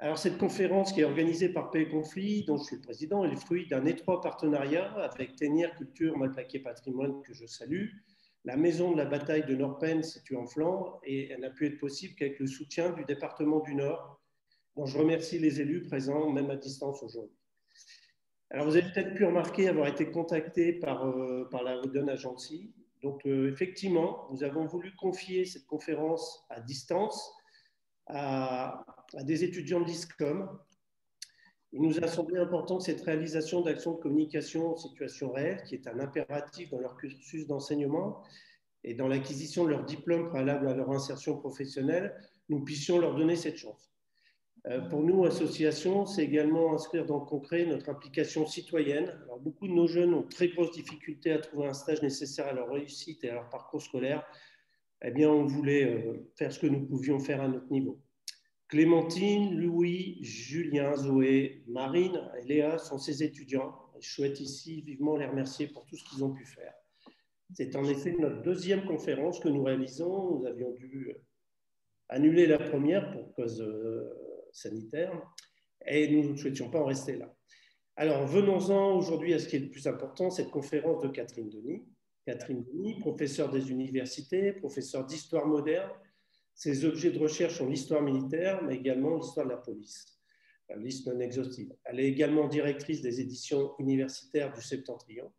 Alors, cette conférence qui est organisée par Paix et Conflit, dont je suis le président, est le fruit d'un étroit partenariat avec Ténière Culture Malplaquet Patrimoine, que je salue, la maison de la bataille de Norpen, située en Flandre, et elle n'a pu être possible qu'avec le soutien du département du Nord, dont je remercie les élus présents, même à distance aujourd'hui. Alors, vous avez peut-être pu remarquer avoir été contacté par la Howden Agency. Donc, effectivement, nous avons voulu confier cette conférence à distance à des étudiants de l'ISCOM. Il nous a semblé important que cette réalisation d'actions de communication en situation réelle, qui est un impératif dans leur cursus d'enseignement et dans l'acquisition de leur diplôme préalable à leur insertion professionnelle, nous puissions leur donner cette chance. Pour nous, association, c'est également inscrire dans le concret notre implication citoyenne. Alors, beaucoup de nos jeunes ont très grosses difficultés à trouver un stage nécessaire à leur réussite et à leur parcours scolaire. Eh bien, on voulait faire ce que nous pouvions faire à notre niveau. Clémentine, Louis, Julien, Zoé, Marine et Léa sont ces étudiants. Je souhaite ici vivement les remercier pour tout ce qu'ils ont pu faire. C'est en effet notre deuxième conférence que nous réalisons. Nous avions dû annuler la première pour cause sanitaire et nous ne souhaitions pas en rester là. Alors, venons-en aujourd'hui à ce qui est le plus important, cette conférence de Catherine Denis. Catherine Denis, professeure des universités, professeure d'histoire moderne. Ses objets de recherche sont l'histoire militaire, mais également l'histoire de la police. La liste non exhaustive. Elle est également directrice des éditions universitaires du Septentrion.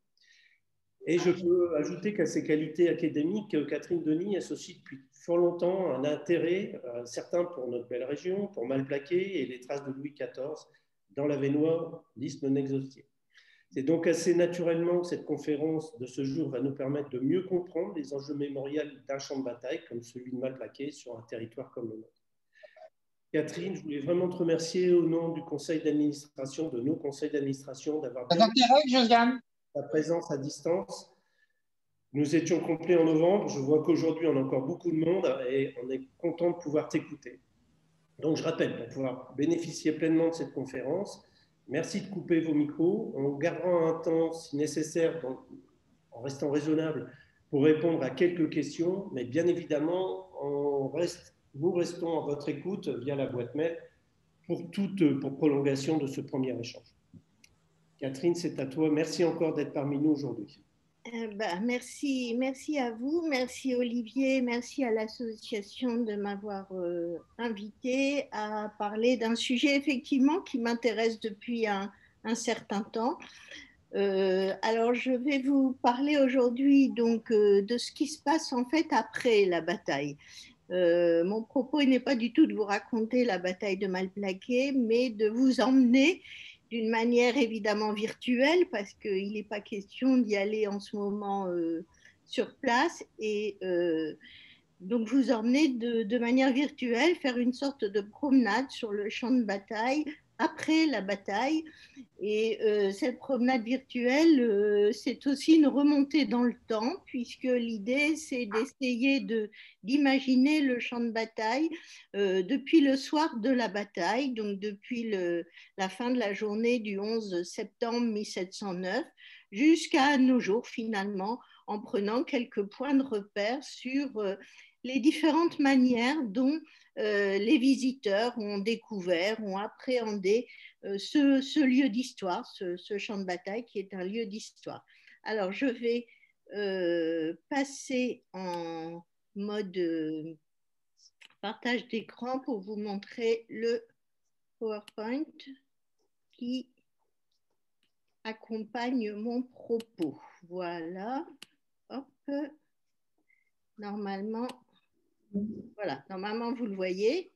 Et je peux ajouter qu'à ses qualités académiques, Catherine Denis associe depuis fort longtemps un intérêt certain pour notre belle région, pour Malplaquet et les traces de Louis XIV dans l'Avesnois, liste non exhaustive. C'est donc assez naturellement que cette conférence de ce jour va nous permettre de mieux comprendre les enjeux mémoriels d'un champ de bataille comme celui de Malplaquet sur un territoire comme le nôtre. Catherine, je voulais vraiment te remercier au nom du conseil d'administration, de nos conseils d'administration, d'avoir bien ta présence à distance. Nous étions complets en novembre. Je vois qu'aujourd'hui, on a encore beaucoup de monde et on est content de pouvoir t'écouter. Donc, je rappelle, pour pouvoir bénéficier pleinement de cette conférence, merci de couper vos micros. On gardera un temps, si nécessaire, en restant raisonnable, pour répondre à quelques questions. Mais bien évidemment, nous restons à votre écoute via la boîte mail pour prolongation de ce premier échange. Catherine, c'est à toi. Merci encore d'être parmi nous aujourd'hui. Merci à vous, merci Olivier, merci à l'association de m'avoir invité à parler d'un sujet effectivement qui m'intéresse depuis un certain temps. Alors je vais vous parler aujourd'hui donc de ce qui se passe en fait après la bataille. Mon propos n'est pas du tout de vous raconter la bataille de Malplaquet, mais de vous emmener d'une manière évidemment virtuelle, parce qu'il n'est pas question d'y aller en ce moment sur place, et donc vous emmener de manière virtuelle, faire une sorte de promenade sur le champ de bataille, après la bataille. Et cette promenade virtuelle, c'est aussi une remontée dans le temps, puisque l'idée, c'est d'essayer d'imaginer le champ de bataille depuis le soir de la bataille, donc depuis la fin de la journée du 11 septembre 1709, jusqu'à nos jours finalement, en prenant quelques points de repère sur les différentes manières dont les visiteurs ont découvert, ont appréhendé ce lieu d'histoire, ce champ de bataille qui est un lieu d'histoire. Alors, je vais passer en mode partage d'écran pour vous montrer le PowerPoint qui accompagne mon propos. Voilà. Hop. Normalement, vous le voyez.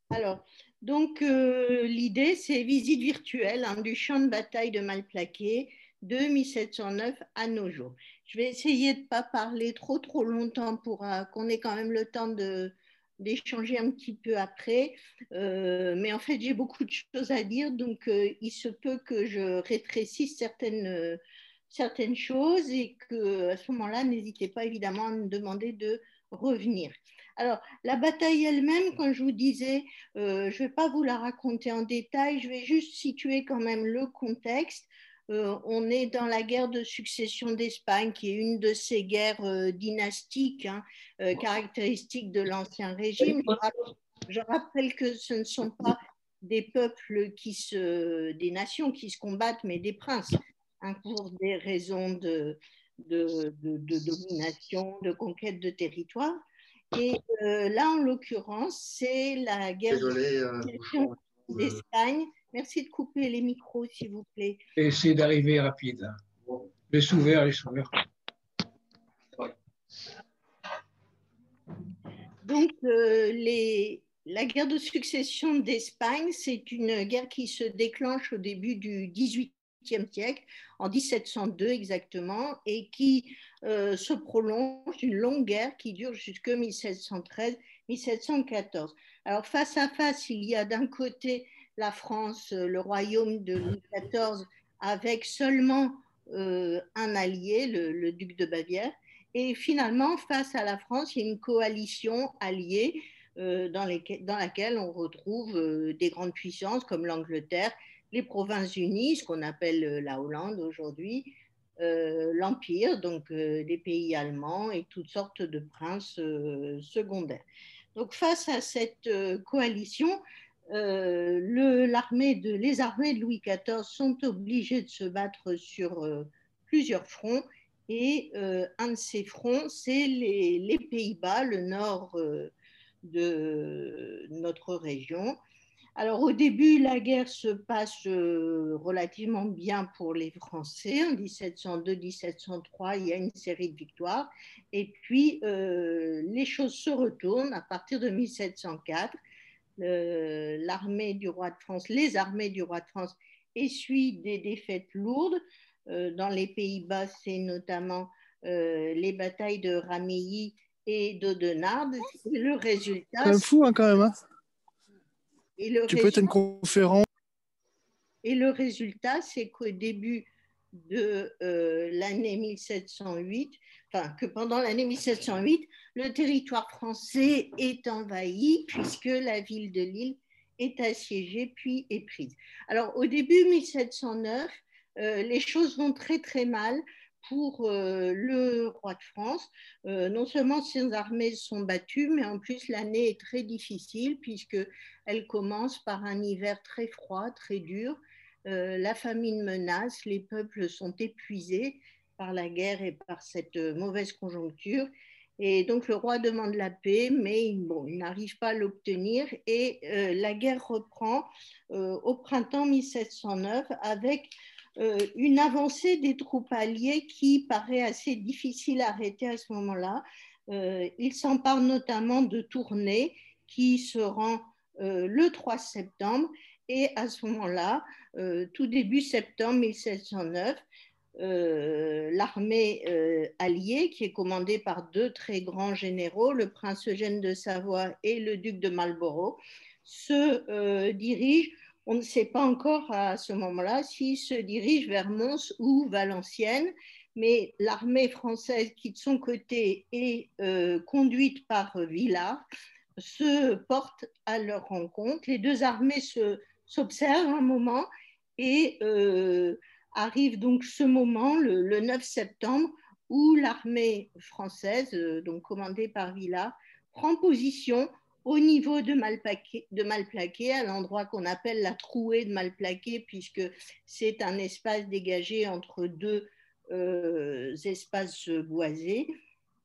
Alors, donc, l'idée, c'est visite virtuelle du champ de bataille de Malplaquet de 1709 à nos jours. Je vais essayer de ne pas parler trop longtemps pour qu'on ait quand même le temps d'échanger un petit peu après. Mais en fait, j'ai beaucoup de choses à dire, donc il se peut que je rétrécisse certaines choses et qu'à ce moment-là, n'hésitez pas évidemment à me demander de revenir. Alors, la bataille elle-même, quand je vous disais, je ne vais pas vous la raconter en détail, je vais juste situer quand même le contexte. On est dans la guerre de succession d'Espagne, qui est une de ces guerres dynastiques caractéristiques de l'Ancien Régime. Je rappelle que ce ne sont pas des peuples des nations qui se combattent, mais des princes, hein, pour des raisons de domination, de conquête de territoire. Et là, en l'occurrence, c'est la guerre d'Espagne. Merci de couper les micros, s'il vous plaît. Essayez d'arriver rapide. Les ouverts, les ouverts. Donc, la guerre de succession d'Espagne, c'est une guerre qui se déclenche au début du XVIIIe siècle, en 1702 exactement, et qui se prolonge, une longue guerre qui dure jusque 1713-1714. Alors, face à face, il y a d'un côté la France, le royaume de Louis XIV, avec seulement un allié, le duc de Bavière. Et finalement, face à la France, il y a une coalition alliée dans laquelle on retrouve des grandes puissances comme l'Angleterre, les Provinces-Unies, ce qu'on appelle la Hollande aujourd'hui, l'Empire, donc les pays allemands et toutes sortes de princes secondaires. Donc face à cette coalition, les armées de Louis XIV sont obligées de se battre sur plusieurs fronts. Et un de ces fronts, c'est les Pays-Bas, le nord de notre région. Alors au début, la guerre se passe relativement bien pour les Français. En 1702-1703, il y a une série de victoires. Et puis, les choses se retournent à partir de 1704. Les armées du roi de France essuient des défaites lourdes. Dans les Pays-Bas, c'est notamment les batailles de Ramillies et d'Audenarde. Le résultat, c'est fou hein, quand même. Hein. Tu peux être une conférence. Et le résultat, c'est qu'au début de l'année 1708, enfin que pendant l'année 1708, le territoire français est envahi puisque la ville de Lille est assiégée puis est prise. Alors au début 1709, les choses vont très très mal pour le roi de France. Non seulement ses armées sont battues, mais en plus l'année est très difficile puisqu'elle commence par un hiver très froid, très dur. La famine menace, les peuples sont épuisés par la guerre et par cette mauvaise conjoncture. Et donc le roi demande la paix, mais il n'arrive pas à l'obtenir. Et la guerre reprend au printemps 1709 avec une avancée des troupes alliées qui paraît assez difficile à arrêter à ce moment-là. Il s'empare notamment de Tournai, qui se rend le 3 septembre. Et à ce moment-là, tout début septembre 1709, l'armée alliée, qui est commandée par deux très grands généraux, le prince Eugène de Savoie et le duc de Marlborough, se dirige. On ne sait pas encore à ce moment-là s'il se dirige vers Mons ou Valenciennes, mais l'armée française qui de son côté est conduite par Villars se porte à leur rencontre. Les deux armées s'observent un moment et arrive donc ce moment, le 9 septembre, où l'armée française, donc commandée par Villars, prend position au niveau de Malplaquet, à l'endroit qu'on appelle la trouée de Malplaquet, puisque c'est un espace dégagé entre deux espaces boisés,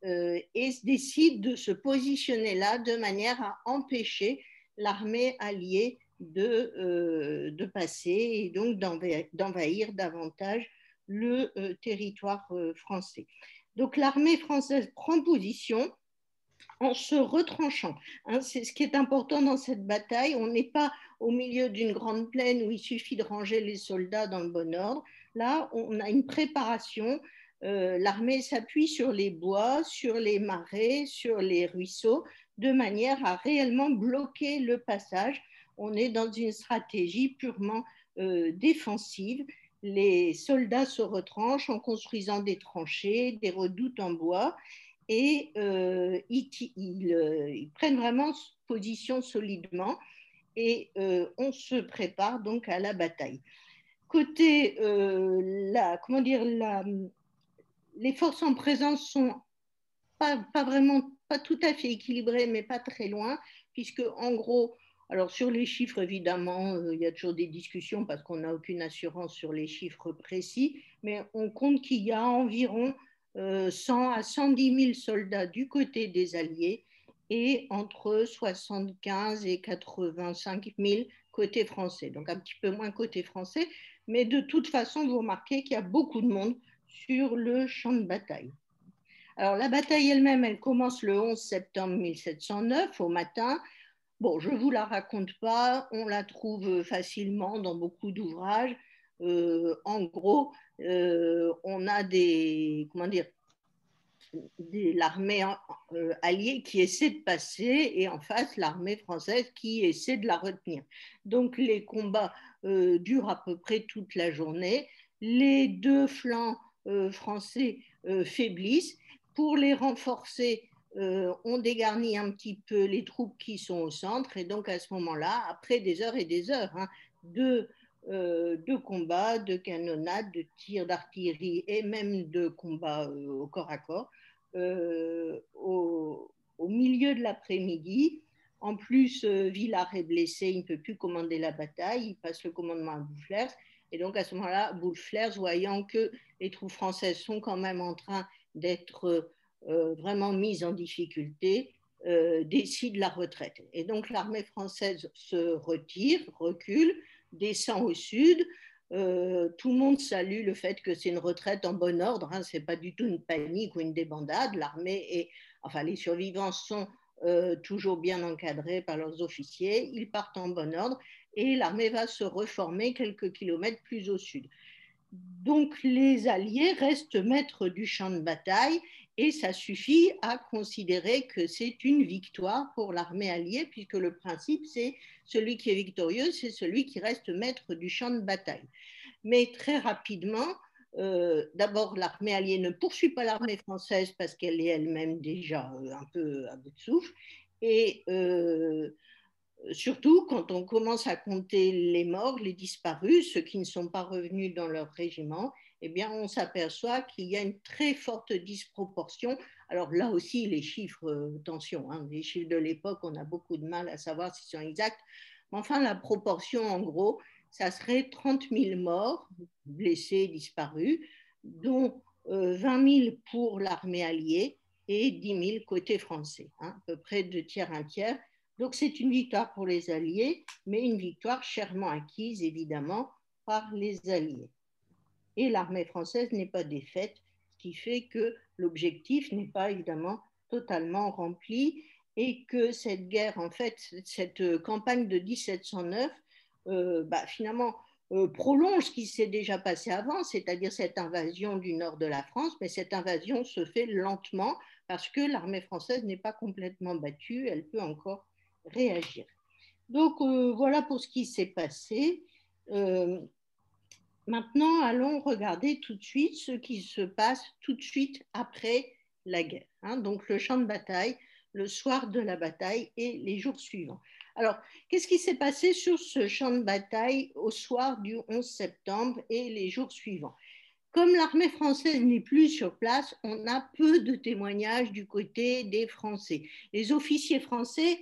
et décide de se positionner là de manière à empêcher l'armée alliée de passer et donc d'envahir davantage le territoire français. Donc l'armée française prend position en se retranchant. Hein, c'est ce qui est important dans cette bataille. On n'est pas au milieu d'une grande plaine où il suffit de ranger les soldats dans le bon ordre. Là, on a une préparation. L'armée s'appuie sur les bois, sur les marais, sur les ruisseaux, de manière à réellement bloquer le passage. On est dans une stratégie purement défensive. Les soldats se retranchent en construisant des tranchées, des redoutes en bois, et ils prennent vraiment position solidement et on se prépare donc à la bataille. Côté, les forces en présence sont pas tout à fait équilibrées, mais pas très loin, puisque en gros, Alors sur les chiffres, évidemment, il y a toujours des discussions parce qu'on n'a aucune assurance sur les chiffres précis, mais on compte qu'il y a environ 100 à 110 000 soldats du côté des Alliés et entre 75 et 85 000 côté français, donc un petit peu moins côté français, mais de toute façon, vous remarquez qu'il y a beaucoup de monde sur le champ de bataille. Alors la bataille elle-même, elle commence le 11 septembre 1709 au matin. Bon, je ne vous la raconte pas, on la trouve facilement dans beaucoup d'ouvrages. En gros, on a l'armée alliée qui essaie de passer et en face l'armée française qui essaie de la retenir. Donc les combats durent à peu près toute la journée. Les deux flancs français faiblissent. Pour les renforcer, on dégarnit un petit peu les troupes qui sont au centre et donc à ce moment-là, après des heures et des heures de combats, de canonnades, de tirs d'artillerie et même de combats au corps à corps, au milieu de l'après-midi. En plus, Villars est blessé, il ne peut plus commander la bataille, il passe le commandement à Boufflers. Et donc à ce moment-là, Boufflers, voyant que les troupes françaises sont quand même en train d'être vraiment mises en difficulté, décide la retraite. Et donc l'armée française se retire, recule, descend au sud. Tout le monde salue le fait que c'est une retraite en bon ordre, ce n'est pas du tout une panique ou une débandade. Les survivants sont toujours bien encadrés par leurs officiers, ils partent en bon ordre et l'armée va se reformer quelques kilomètres plus au sud. Donc les Alliés restent maîtres du champ de bataille et ça suffit à considérer que c'est une victoire pour l'armée alliée puisque le principe c'est celui qui est victorieux, c'est celui qui reste maître du champ de bataille. Mais très rapidement, d'abord l'armée alliée ne poursuit pas l'armée française parce qu'elle est elle-même déjà un peu à bout de souffle et surtout quand on commence à compter les morts, les disparus, ceux qui ne sont pas revenus dans leur régiment, eh bien, on s'aperçoit qu'il y a une très forte disproportion. Alors là aussi, les chiffres, attention, les chiffres de l'époque, on a beaucoup de mal à savoir s'ils sont exacts. Mais enfin, la proportion, en gros, ça serait 30 000 morts, blessés, disparus, dont 20 000 pour l'armée alliée et 10 000 côté français, à peu près 2 tiers, 1 tiers. Donc c'est une victoire pour les Alliés, mais une victoire chèrement acquise, évidemment, par les Alliés. Et l'armée française n'est pas défaite, ce qui fait que l'objectif n'est pas évidemment totalement rempli et que cette guerre, en fait, cette campagne de 1709, finalement, prolonge ce qui s'est déjà passé avant, c'est-à-dire cette invasion du nord de la France, mais cette invasion se fait lentement parce que l'armée française n'est pas complètement battue, elle peut encore réagir. Donc voilà pour ce qui s'est passé. Maintenant, allons regarder tout de suite ce qui se passe tout de suite après la guerre. Donc le champ de bataille, le soir de la bataille et les jours suivants. Alors, qu'est-ce qui s'est passé sur ce champ de bataille au soir du 11 septembre et les jours suivants? Comme l'armée française n'est plus sur place, on a peu de témoignages du côté des Français. Les officiers français,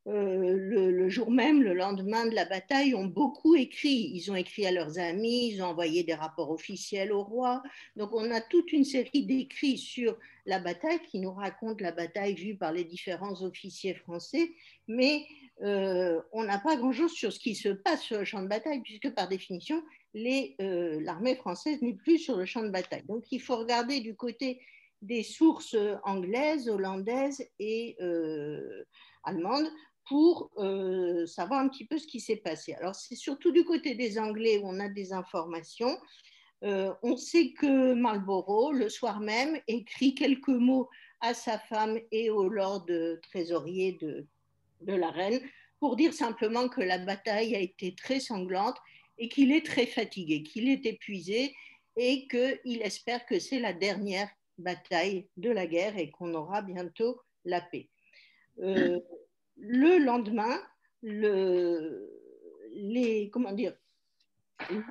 le jour même, le lendemain de la bataille, ont beaucoup écrit. Ils ont écrit à leurs amis, ils ont envoyé des rapports officiels au roi. Donc on a toute une série d'écrits sur la bataille qui nous racontent la bataille vue par les différents officiers français, mais on n'a pas grand-chose sur ce qui se passe sur le champ de bataille, puisque par définition, l'armée française n'est plus sur le champ de bataille. Donc il faut regarder du côté des sources anglaises, hollandaises et allemandes pour savoir un petit peu ce qui s'est passé. Alors c'est surtout du côté des Anglais où on a des informations. On sait que Marlborough, le soir même, écrit quelques mots à sa femme et au lord trésorier de la reine pour dire simplement que la bataille a été très sanglante et qu'il est très fatigué, qu'il est épuisé et qu'il espère que c'est la dernière bataille de la guerre et qu'on aura bientôt la paix. Le lendemain, le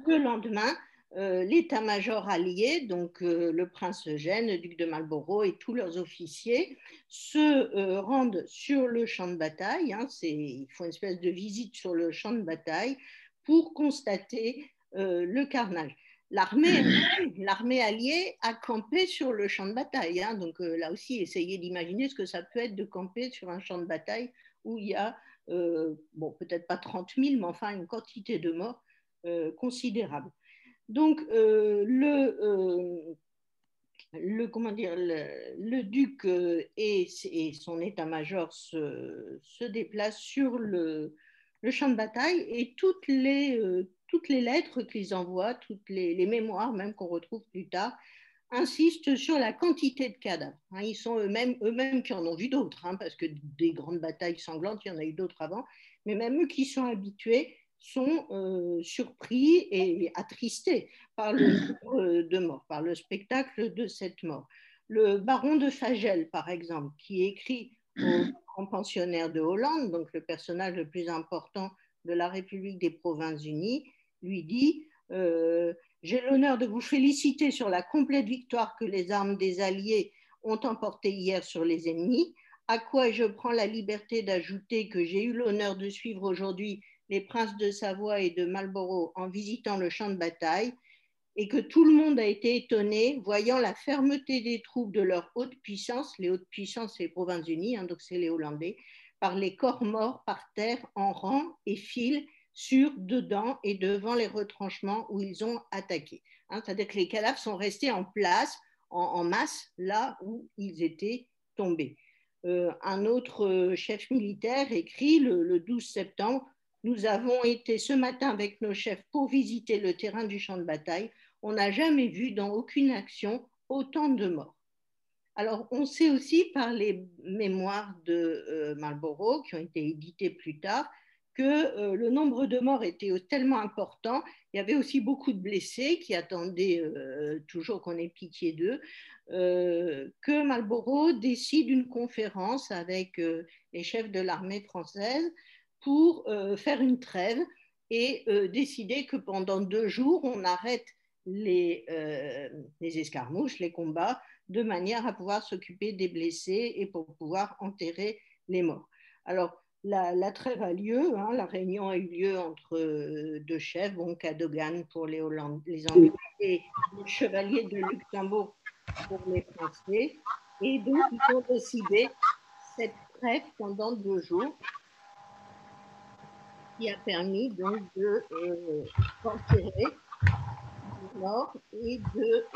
lendemain, l'état-major allié, donc le prince Eugène, le duc de Marlborough et tous leurs officiers se rendent sur le champ de bataille. Hein, ils font une espèce de visite sur le champ de bataille pour constater le carnage. L'armée alliée a campé sur le champ de bataille. Hein, donc là aussi, essayez d'imaginer ce que ça peut être de camper sur un champ de bataille où il y a, bon, peut-être pas 30 000, mais enfin une quantité de morts considérable. Donc, le duc et son état-major se déplacent sur le champ de bataille et toutes les lettres qu'ils envoient, toutes les mémoires même qu'on retrouve plus tard, insistent sur la quantité de cadavres. Hein, ils sont eux-mêmes qui en ont vu d'autres, hein, parce que des grandes batailles sanglantes, il y en a eu d'autres avant, mais même eux qui sont habitués sont surpris et attristés par le nombre de morts, par le spectacle de cette mort. Le baron de Fagel, par exemple, qui écrit au grand pensionnaire de Hollande, donc le personnage le plus important de la République des Provinces-Unies, lui dit j'ai l'honneur de vous féliciter sur la complète victoire que les armes des Alliés ont emportée hier sur les ennemis, à quoi je prends la liberté d'ajouter que j'ai eu l'honneur de suivre aujourd'hui les princes de Savoie et de Marlborough en visitant le champ de bataille et que tout le monde a été étonné voyant la fermeté des troupes de leur haute puissance, les hautes puissances c'est les Provinces-Unies, hein, donc c'est les Hollandais, par les corps morts par terre en rang et file sur, dedans et devant les retranchements où ils ont attaqué. Hein, c'est-à-dire que les cadavres sont restés en place, en masse, là où ils étaient tombés. Un autre chef militaire écrit le 12 septembre « Nous avons été ce matin avec nos chefs pour visiter le terrain du champ de bataille. On n'a jamais vu dans aucune action autant de morts. » Alors, on sait aussi par les mémoires de Marlborough, qui ont été éditées plus tard, que le nombre de morts était tellement important. Il y avait aussi beaucoup de blessés qui attendaient toujours qu'on ait pitié d'eux, que Marlborough décide une conférence avec les chefs de l'armée française pour faire une trêve et décider que pendant 2 jours, on arrête les escarmouches, les combats, de manière à pouvoir s'occuper des blessés et pour pouvoir enterrer les morts. Alors, la trêve a lieu, hein, la réunion a eu lieu entre 2 chefs, bon, Cadogan pour les Anglais et le chevalier de Luxembourg pour les Français. Et donc, ils ont décidé cette trêve pendant 2 jours qui a permis donc d'enterrer les morts et de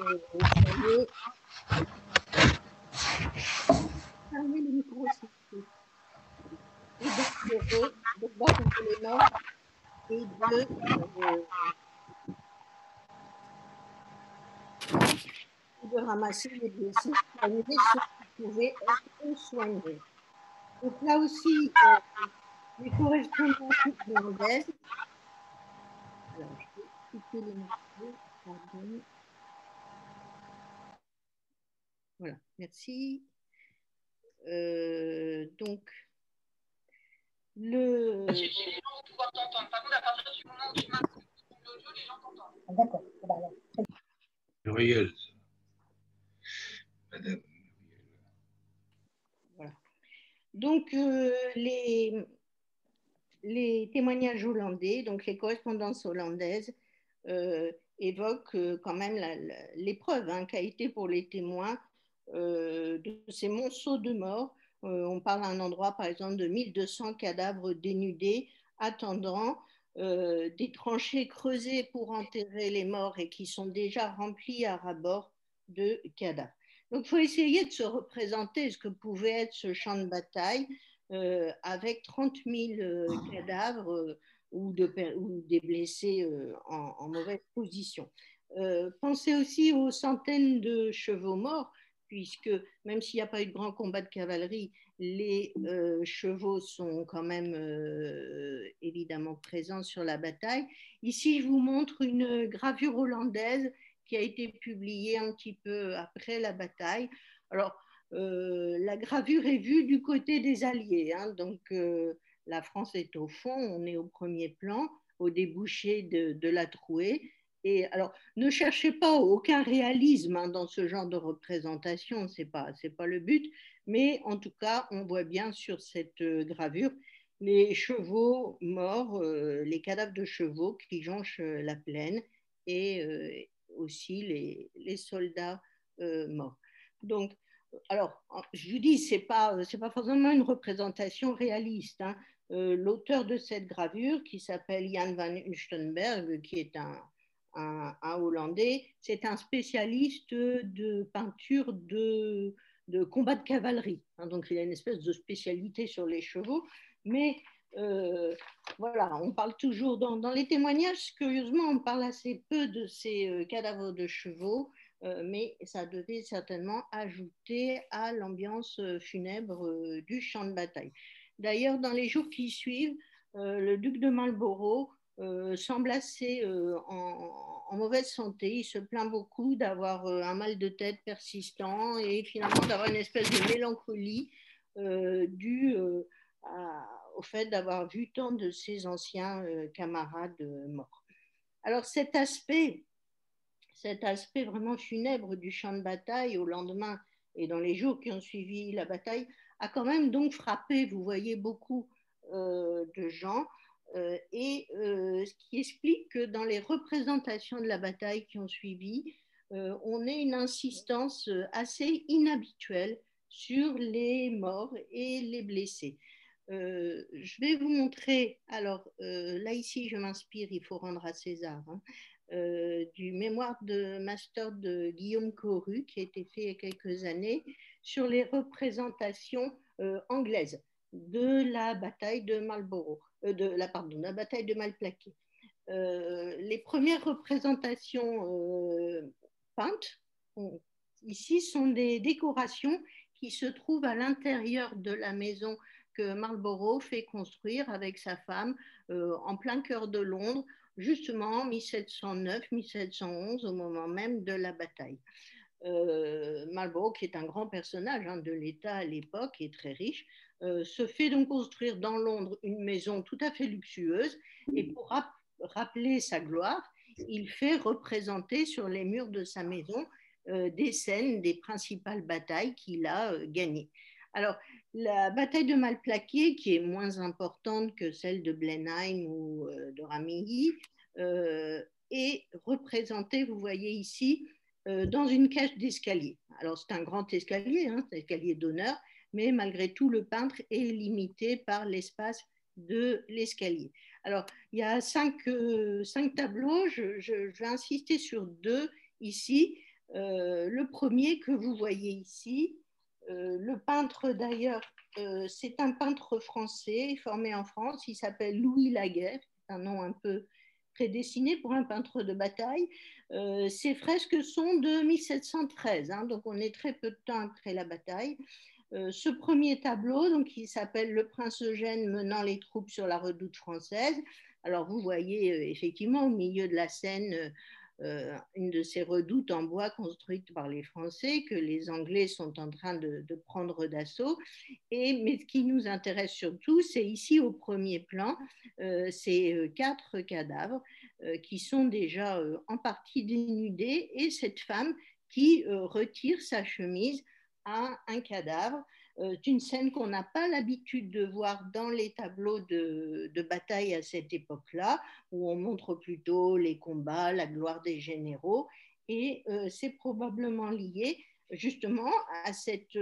fermer le micro et de battre les morts et de ramasser les blessés, soigner ceux qui pouvaient être soignés. Donc là aussi, les correspondances irlandaises. Alors, je vais couper les micros, pardon. Voilà, merci. Donc, le... Les gens vont pouvoir t'entendre. Par contre, à partir du moment où tu marques l'audio, les gens t'entendent. D'accord. Muriel. Madame. Voilà. Donc, les témoignages hollandais, donc les correspondances hollandaises, évoquent quand même l'épreuve hein, qu'a été pour les témoins de ces monceaux de morts. On parle à un endroit, par exemple, de 1200 cadavres dénudés attendant des tranchées creusées pour enterrer les morts et qui sont déjà remplies à ras-bord de cadavres. Donc, il faut essayer de se représenter ce que pouvait être ce champ de bataille avec 30 000 cadavres ou des blessés en mauvaise position. Pensez aussi aux centaines de chevaux morts, puisque même s'il n'y a pas eu de grand combat de cavalerie, les chevaux sont quand même évidemment présents sur la bataille. Ici, je vous montre une gravure hollandaise qui a été publiée un petit peu après la bataille. Alors, la gravure est vue du côté des Alliés, hein, donc la France est au fond, on est au premier plan, au débouché de la trouée, Et alors, ne cherchez pas aucun réalisme hein, dans ce genre de représentation, c'est pas le but, mais en tout cas, on voit bien sur cette gravure les chevaux morts, les cadavres de chevaux qui jonchent la plaine et aussi les soldats morts. Donc, alors, je vous dis, c'est pas forcément une représentation réaliste. Hein. L'auteur de cette gravure, qui s'appelle Jan van Unstenberg, qui est un Hollandais, c'est un spécialiste de peinture de combat de cavalerie. Hein, donc, il a une espèce de spécialité sur les chevaux. Mais voilà, on parle toujours dans les témoignages, curieusement, on parle assez peu de ces cadavres de chevaux, mais ça devait certainement ajouter à l'ambiance funèbre du champ de bataille. D'ailleurs, dans les jours qui suivent, le duc de Marlborough semble assez en mauvaise santé. Il se plaint beaucoup d'avoir un mal de tête persistant et finalement d'avoir une espèce de mélancolie due au fait d'avoir vu tant de ses anciens camarades morts. Alors cet aspect vraiment funèbre du champ de bataille au lendemain et dans les jours qui ont suivi la bataille a quand même donc frappé, vous voyez, beaucoup de gens ce qui explique que dans les représentations de la bataille qui ont suivi, on ait une insistance assez inhabituelle sur les morts et les blessés. Je vais vous montrer, alors là ici je m'inspire, il faut rendre à César, hein, du mémoire de master de Guillaume Coru qui a été fait il y a quelques années sur les représentations anglaises de la bataille de Marlborough, de la bataille de Malplaquet. Les premières représentations peintes ici sont des décorations qui se trouvent à l'intérieur de la maison que Marlborough fait construire avec sa femme en plein cœur de Londres, justement en 1709-1711, au moment même de la bataille. Marlborough, qui est un grand personnage hein, de l'État à l'époque et très riche, se fait donc construire dans Londres une maison tout à fait luxueuse et pour rappeler sa gloire, il fait représenter sur les murs de sa maison des scènes des principales batailles qu'il a gagnées. Alors, la bataille de Malplaquet, qui est moins importante que celle de Blenheim ou de Ramillies, est représentée, vous voyez ici, dans une cage d'escalier. Alors, c'est un grand escalier, hein, c'est un escalier d'honneur, mais malgré tout, le peintre est limité par l'espace de l'escalier. Alors, il y a cinq tableaux, je vais insister sur deux ici. Le premier que vous voyez ici, le peintre d'ailleurs, c'est un peintre français formé en France, il s'appelle Louis Laguerre, c'est un nom un peu prédestiné pour un peintre de bataille. Ces fresques sont de 1713, hein, donc on est très peu de temps après la bataille. Ce premier tableau, donc, qui s'appelle Le Prince Eugène menant les troupes sur la redoute française. Alors vous voyez effectivement au milieu de la scène une de ces redoutes en bois construites par les Français que les Anglais sont en train de prendre d'assaut. Mais ce qui nous intéresse surtout, c'est ici au premier plan, ces 4 cadavres qui sont déjà en partie dénudés et cette femme qui retire sa chemise à un cadavre. C'est une scène qu'on n'a pas l'habitude de voir dans les tableaux de bataille à cette époque-là, où on montre plutôt les combats, la gloire des généraux, et c'est probablement lié justement à cette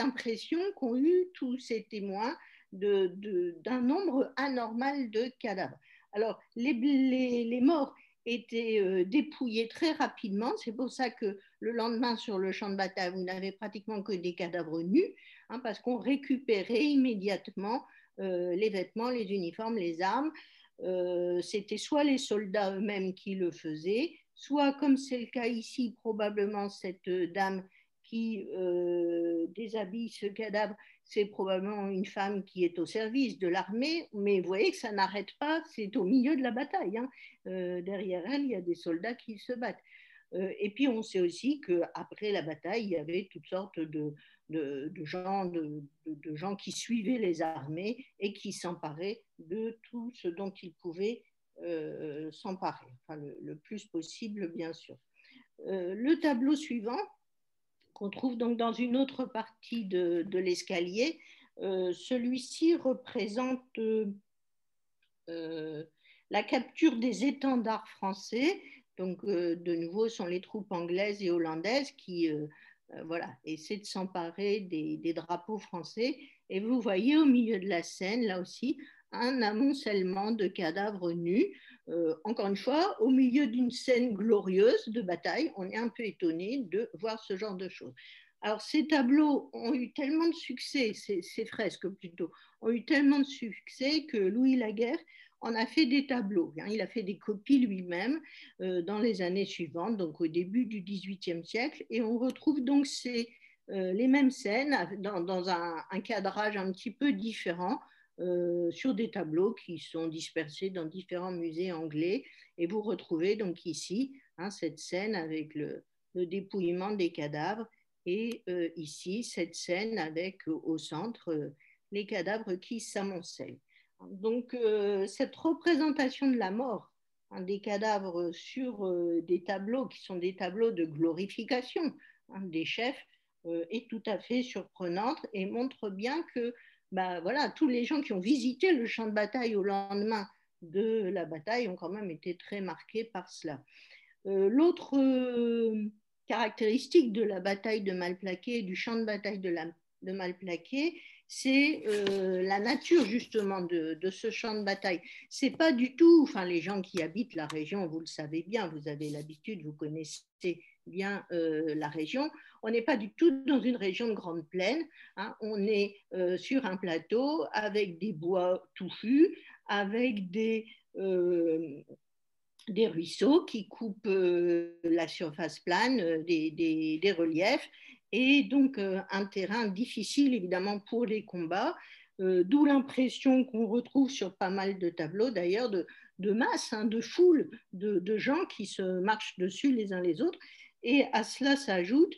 impression qu'ont eu tous ces témoins d'un nombre anormal de cadavres. Alors, les morts étaient dépouillés très rapidement. C'est pour ça que le lendemain, sur le champ de bataille, vous n'avez pratiquement que des cadavres nus, hein, parce qu'on récupérait immédiatement les vêtements, les uniformes, les armes. C'était soit les soldats eux-mêmes qui le faisaient, soit, comme c'est le cas ici, probablement cette dame qui déshabille ce cadavre, c'est probablement une femme qui est au service de l'armée, mais vous voyez que ça n'arrête pas, c'est au milieu de la bataille. Hein. Derrière elle, il y a des soldats qui se battent. Et puis on sait aussi qu'après la bataille, il y avait toutes sortes de gens qui suivaient les armées et qui s'emparaient de tout ce dont ils pouvaient s'emparer, enfin, le plus possible, bien sûr. Le tableau suivant, qu'on trouve donc dans une autre partie de l'escalier, celui-ci représente la capture des étendards français. Donc, de nouveau, ce sont les troupes anglaises et hollandaises qui voilà, essaient de s'emparer des drapeaux français. Et vous voyez au milieu de la scène, là aussi, un amoncellement de cadavres nus. Encore une fois, au milieu d'une scène glorieuse de bataille, on est un peu étonné de voir ce genre de choses. Alors, ces tableaux ont eu tellement de succès, ces fresques plutôt, ont eu tellement de succès que Louis Laguerre en a fait des tableaux. Il a fait des copies lui-même dans les années suivantes, donc au début du XVIIIe siècle, et on retrouve donc les mêmes scènes dans un cadrage un petit peu différent sur des tableaux qui sont dispersés dans différents musées anglais. Et vous retrouvez donc ici cette scène avec le dépouillement des cadavres et ici cette scène avec au centre les cadavres qui s'amoncellent. Donc cette représentation de la mort des cadavres sur des tableaux qui sont des tableaux de glorification des chefs est tout à fait surprenante et montre bien que voilà, tous les gens qui ont visité le champ de bataille au lendemain de la bataille ont quand même été très marqués par cela. L'autre caractéristique de la bataille de Malplaquet, du champ de bataille de Malplaquet, c'est la nature justement de ce champ de bataille. C'est pas du tout, enfin les gens qui habitent la région, vous le savez bien, vous avez l'habitude, vous connaissez bien la région. On n'est pas du tout dans une région de grande plaine, on est sur un plateau avec des bois touffus, avec des ruisseaux qui coupent la surface plane des reliefs et donc un terrain difficile évidemment pour les combats, d'où l'impression qu'on retrouve sur pas mal de tableaux d'ailleurs de masse, de foule de gens qui se marchent dessus les uns les autres. Et à cela s'ajoute,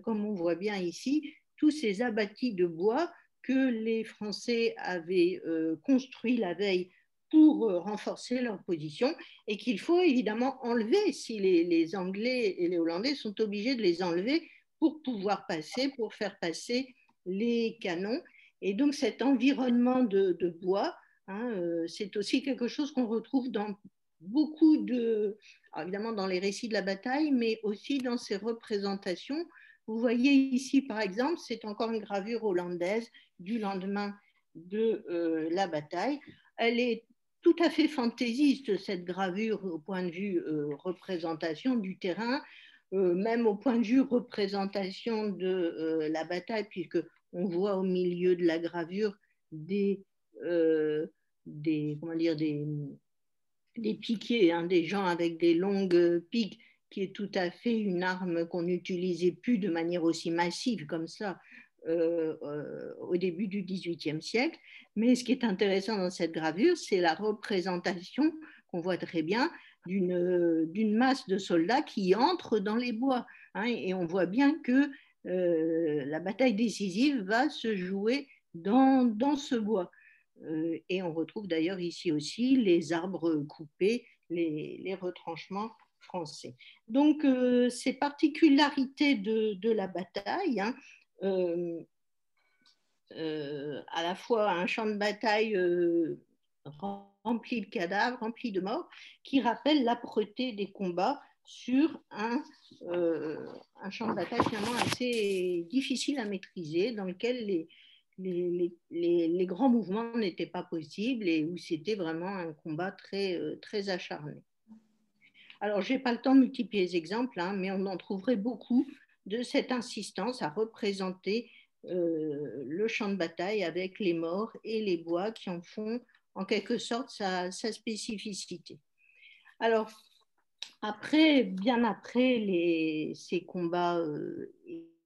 comme on voit bien ici, tous ces abatis de bois que les Français avaient construits la veille pour renforcer leur position et qu'il faut évidemment enlever si les Anglais et les Hollandais sont obligés de les enlever pour pouvoir passer, pour faire passer les canons. Et donc cet environnement de bois, c'est aussi quelque chose qu'on retrouve dans beaucoup alors évidemment dans les récits de la bataille, mais aussi dans ces représentations. Vous voyez ici, par exemple, c'est encore une gravure hollandaise du lendemain de la bataille. Elle est tout à fait fantaisiste, cette gravure, au point de vue représentation du terrain, même au point de vue représentation de la bataille, puisqu'on voit au milieu de la gravure des piquiers, des gens avec des longues piques, qui est tout à fait une arme qu'on n'utilisait plus de manière aussi massive comme ça au début du XVIIIe siècle. Mais ce qui est intéressant dans cette gravure, c'est la représentation qu'on voit très bien d'une masse de soldats qui entrent dans les bois. Et on voit bien que la bataille décisive va se jouer dans ce bois. Et on retrouve d'ailleurs ici aussi les arbres coupés, les retranchements français. Donc, ces particularités de la bataille, à la fois un champ de bataille rempli de cadavres, rempli de morts, qui rappelle l'âpreté des combats sur un champ de bataille finalement assez difficile à maîtriser, dans lequel les grands mouvements n'étaient pas possibles et où c'était vraiment un combat très, très acharné. Alors, je n'ai pas le temps de multiplier les exemples, mais on en trouverait beaucoup de cette insistance à représenter le champ de bataille avec les morts et les bois qui en font en quelque sorte sa spécificité. Alors, bien après ces combats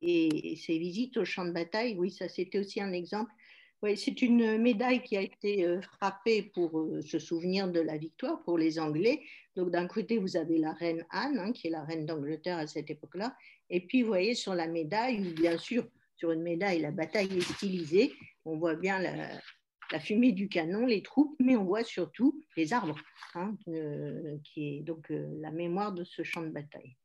et ces visites au champ de bataille, oui, ça c'était aussi un exemple. Oui, c'est une médaille qui a été frappée pour se souvenir de la victoire pour les Anglais. Donc d'un côté, vous avez la reine Anne, qui est la reine d'Angleterre à cette époque-là. Et puis, vous voyez sur la médaille, bien sûr, sur une médaille, la bataille est stylisée. On voit bien la fumée du canon, les troupes, mais on voit surtout les arbres, hein, qui est donc la mémoire de ce champ de bataille.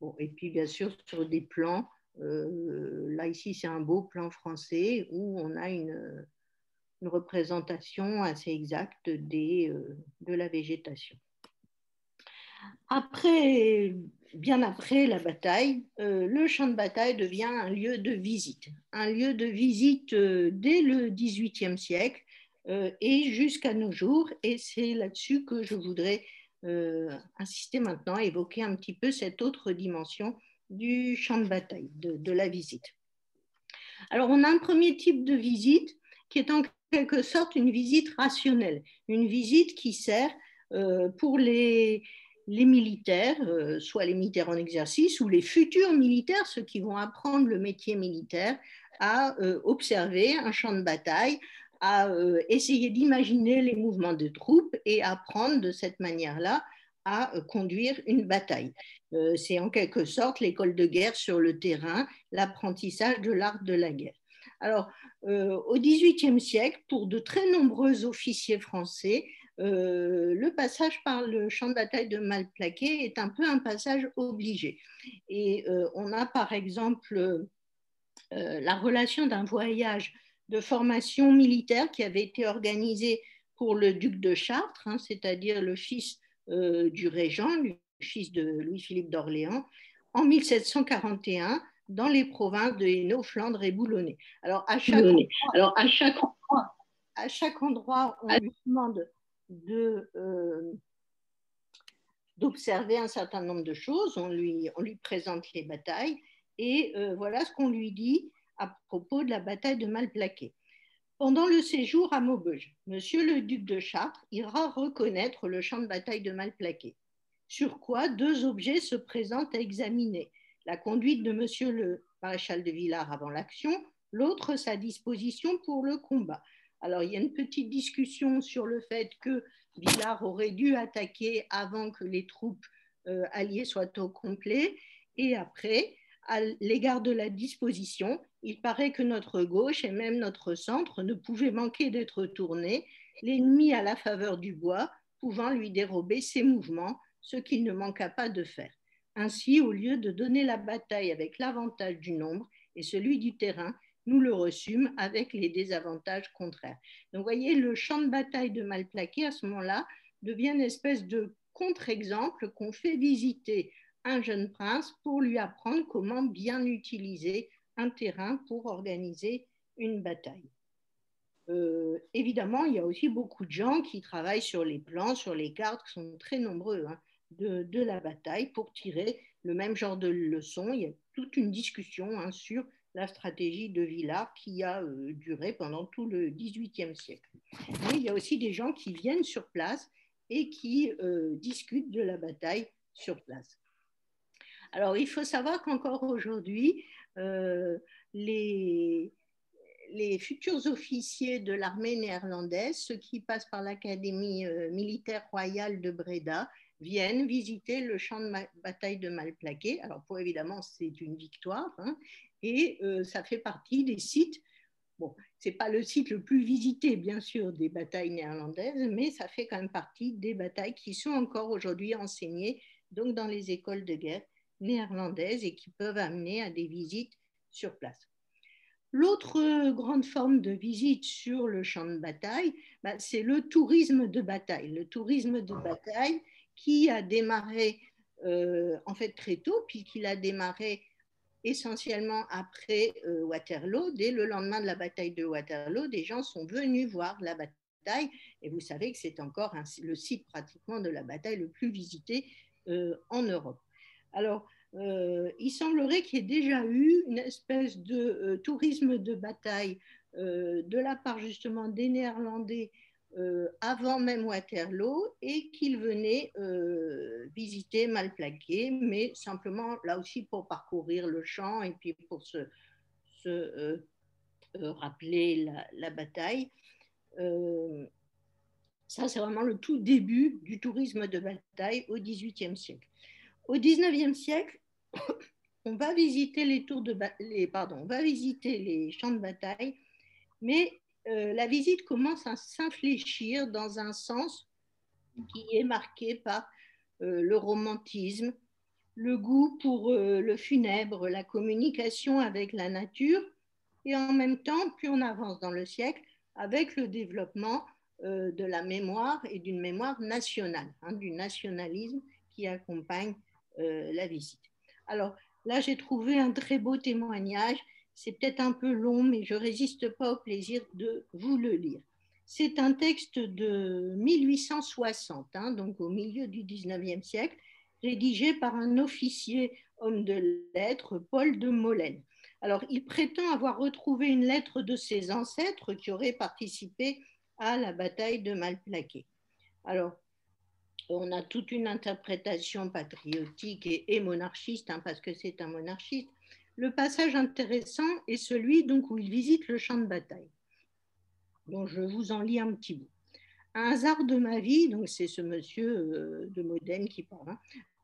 Bon, et puis bien sûr sur des plans, là ici c'est un beau plan français où on a une représentation assez exacte de la végétation. Bien après la bataille, le champ de bataille devient un lieu de visite. Un lieu de visite dès le XVIIIe siècle et jusqu'à nos jours. Et c'est là-dessus que je voudrais insister maintenant, évoquer un petit peu cette autre dimension du champ de bataille, de la visite. Alors, on a un premier type de visite qui est en quelque sorte une visite rationnelle, une visite qui sert pour les militaires, soit les militaires en exercice ou les futurs militaires, ceux qui vont apprendre le métier militaire, à observer un champ de bataille, à essayer d'imaginer les mouvements de troupes et apprendre de cette manière-là à conduire une bataille. C'est en quelque sorte l'école de guerre sur le terrain, l'apprentissage de l'art de la guerre. Alors, au XVIIIe siècle, pour de très nombreux officiers français, le passage par le champ de bataille de Malplaquet est un peu un passage obligé. Et on a par exemple la relation d'un voyage de formation militaire qui avait été organisé pour le duc de Chartres, hein, c'est-à-dire le fils du régent, le fils de Louis-Philippe d'Orléans, en 1741 dans les provinces de Hainaut, Flandre et Boulonnais. Alors à chaque endroit, on lui demande d'observer un certain nombre de choses, on lui présente les batailles et voilà ce qu'on lui dit à propos de la bataille de Malplaquet. Pendant le séjour à Maubeuge, monsieur le duc de Chartres ira reconnaître le champ de bataille de Malplaquet. Sur quoi 2 objets se présentent à examiner. La conduite de monsieur le maréchal de Villars avant l'action, l'autre sa disposition pour le combat. Alors, il y a une petite discussion sur le fait que Villars aurait dû attaquer avant que les troupes alliées soient au complet. Et après, à l'égard de la disposition, il paraît que notre gauche et même notre centre ne pouvaient manquer d'être tournés, l'ennemi à la faveur du bois pouvant lui dérober ses mouvements, ce qu'il ne manqua pas de faire. Ainsi, au lieu de donner la bataille avec l'avantage du nombre et celui du terrain, nous le reçûmes avec les désavantages contraires. Donc, vous voyez, le champ de bataille de Malplaquet, à ce moment-là, devient une espèce de contre-exemple qu'on fait visiter un jeune prince pour lui apprendre comment bien utiliser un terrain pour organiser une bataille. Évidemment, il y a aussi beaucoup de gens qui travaillent sur les plans, sur les cartes, qui sont très nombreux, hein, de la bataille pour tirer le même genre de leçons. Il y a toute une discussion, hein, sur la stratégie de Villars qui a duré pendant tout le XVIIIe siècle. Mais il y a aussi des gens qui viennent sur place et qui discutent de la bataille sur place. Alors, il faut savoir qu'encore aujourd'hui, les futurs officiers de l'armée néerlandaise, ceux qui passent par l'Académie militaire royale de Breda, viennent visiter le champ de bataille de Malplaquet. Alors, pour évidemment, c'est une victoire, hein, et ça fait partie des sites. Bon, ce n'est pas le site le plus visité, bien sûr, des batailles néerlandaises, mais ça fait quand même partie des batailles qui sont encore aujourd'hui enseignées donc dans les écoles de guerre néerlandaises et qui peuvent amener à des visites sur place. L'autre grande forme de visite sur le champ de bataille, c'est le tourisme de bataille. Le tourisme de bataille qui a démarré en fait très tôt, puisqu'il a démarré essentiellement après Waterloo. Dès le lendemain de la bataille de Waterloo, des gens sont venus voir la bataille et vous savez que c'est encore le site pratiquement de la bataille le plus visité en Europe. Alors, il semblerait qu'il y ait déjà eu une espèce de tourisme de bataille de la part justement des Néerlandais avant même Waterloo et qu'ils venaient visiter Malplaquet, mais simplement là aussi pour parcourir le champ et puis pour se rappeler la bataille. Ça, c'est vraiment le tout début du tourisme de bataille au XVIIIe siècle. Au XIXe siècle, on va visiter on va visiter les champs de bataille, mais la visite commence à s'infléchir dans un sens qui est marqué par le romantisme, le goût pour le funèbre, la communication avec la nature, et en même temps, plus on avance dans le siècle, avec le développement de la mémoire et d'une mémoire nationale, du nationalisme qui accompagne la visite. Alors là, j'ai trouvé un très beau témoignage. C'est peut-être un peu long, mais je ne résiste pas au plaisir de vous le lire. C'est un texte de 1860, donc au milieu du 19e siècle, rédigé par un officier homme de lettres, Paul de Molène. Alors, il prétend avoir retrouvé une lettre de ses ancêtres qui auraient participé à la bataille de Malplaquet. Alors, on a toute une interprétation patriotique et monarchiste, parce que c'est un monarchiste. Le passage intéressant est celui donc, où il visite le champ de bataille. Donc, je vous en lis un petit bout. Un hasard de ma vie, donc c'est ce monsieur de Modène qui parle,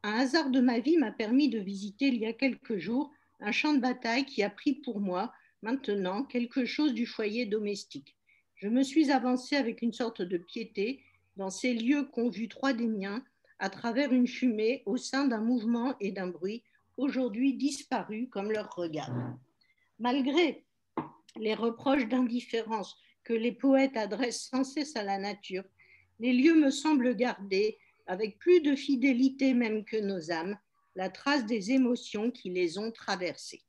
un hasard de ma vie m'a permis de visiter il y a quelques jours un champ de bataille qui a pris pour moi, maintenant, quelque chose du foyer domestique. Je me suis avancée avec une sorte de piété dans ces lieux qu'ont vu trois des miens, à travers une fumée, au sein d'un mouvement et d'un bruit, aujourd'hui disparus comme leur regard. Malgré les reproches d'indifférence que les poètes adressent sans cesse à la nature, les lieux me semblent garder, avec plus de fidélité même que nos âmes, la trace des émotions qui les ont traversées.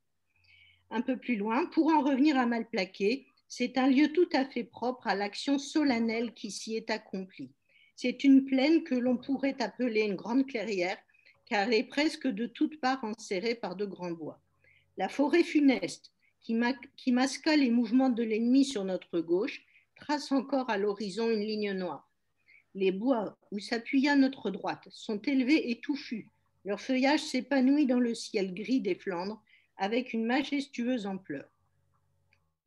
Un peu plus loin, pour en revenir à Malplaquet, c'est un lieu tout à fait propre à l'action solennelle qui s'y est accomplie. C'est une plaine que l'on pourrait appeler une grande clairière, car elle est presque de toutes parts enserrée par de grands bois. La forêt funeste, qui masqua les mouvements de l'ennemi sur notre gauche, trace encore à l'horizon une ligne noire. Les bois où s'appuya notre droite sont élevés et touffus. Leur feuillage s'épanouit dans le ciel gris des Flandres avec une majestueuse ampleur.